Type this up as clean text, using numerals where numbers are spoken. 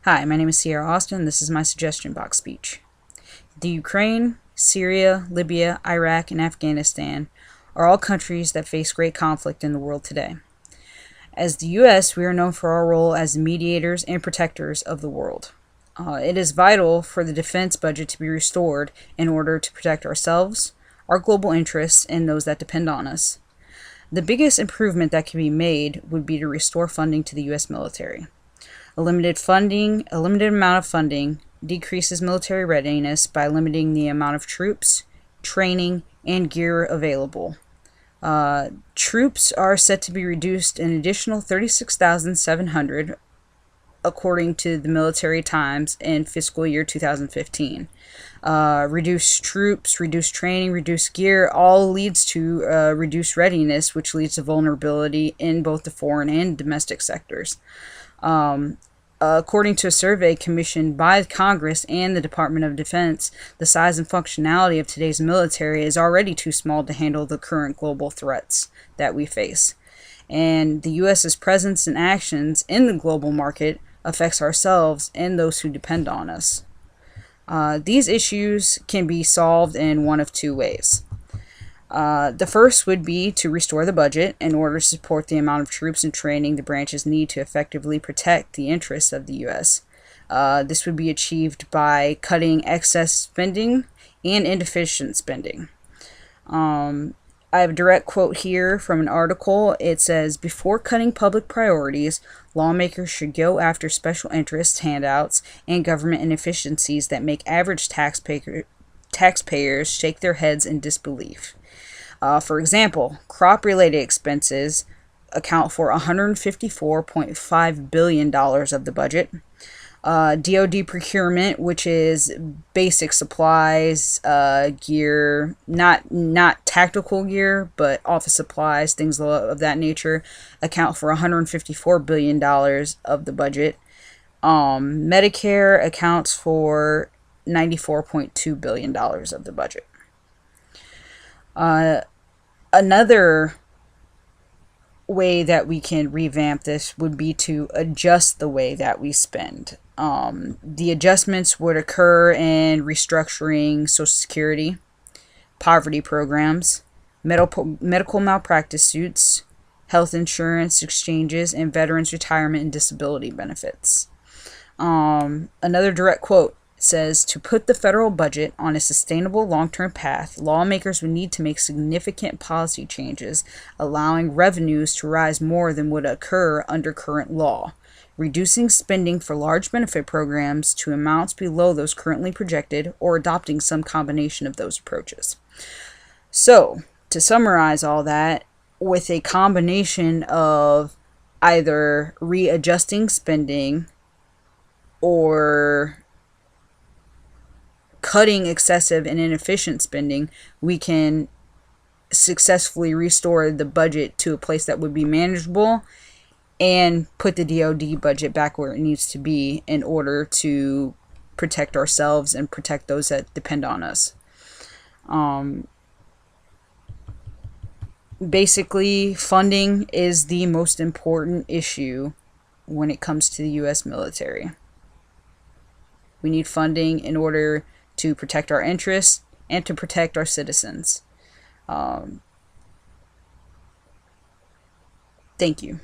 Hi, my name is Sierra Austin. This is my suggestion box speech. The Ukraine, Syria, Libya, Iraq, and Afghanistan are all countries that face great conflict in the world today. As the U.S., we are known for our role as mediators and protectors of the world. It is vital for the defense budget to be restored in order to protect ourselves, our global interests, and those that depend on us. The biggest improvement that can be made would be to restore funding to the U.S. military. A limited amount of funding decreases military readiness by limiting the amount of troops, training, and gear available. Troops are set to be reduced an additional 36,700 according to the Military Times in fiscal year 2015. Reduced troops, reduced training, reduced gear all leads to reduced readiness, which leads to vulnerability in both the foreign and domestic sectors. According to a survey commissioned by Congress and the Department of Defense, the size and functionality of today's military is already too small to handle the current global threats that we face. And the U.S.'s presence and actions in the global market affects ourselves and those who depend on us. These issues can be solved in one of two ways. The first would be to restore the budget in order to support the amount of troops and training the branches need to effectively protect the interests of the U.S. This would be achieved by cutting excess spending and inefficient spending. I have a direct quote here from an article. It says, "Before cutting public priorities, lawmakers should go after special interest handouts and government inefficiencies that make average taxpayers shake their heads in disbelief. For example, crop-related expenses account for $154.5 billion of the budget. DoD procurement, which is basic supplies, gear, not tactical gear, but office supplies, things of that nature, account for $154 billion of the budget. Medicare accounts for $94.2 billion of the budget. Another way that we can revamp this would be to adjust the way that we spend. The adjustments would occur in restructuring Social Security, poverty programs, medical malpractice suits, health insurance exchanges, and veterans' retirement and disability benefits. Another direct quote says, "To put the federal budget on a sustainable long-term path, lawmakers would need to make significant policy changes, allowing revenues to rise more than would occur under current law, reducing spending for large benefit programs to amounts below those currently projected, or adopting some combination of those approaches." So, to summarize all that, with a combination of either readjusting spending or cutting excessive and inefficient spending, we can successfully restore the budget to a place that would be manageable and put the DoD budget back where it needs to be in order to protect ourselves and protect those that depend on us. Basically, funding is the most important issue when it comes to the U.S. military. We need funding in order to protect our interests and to protect our citizens. Thank you.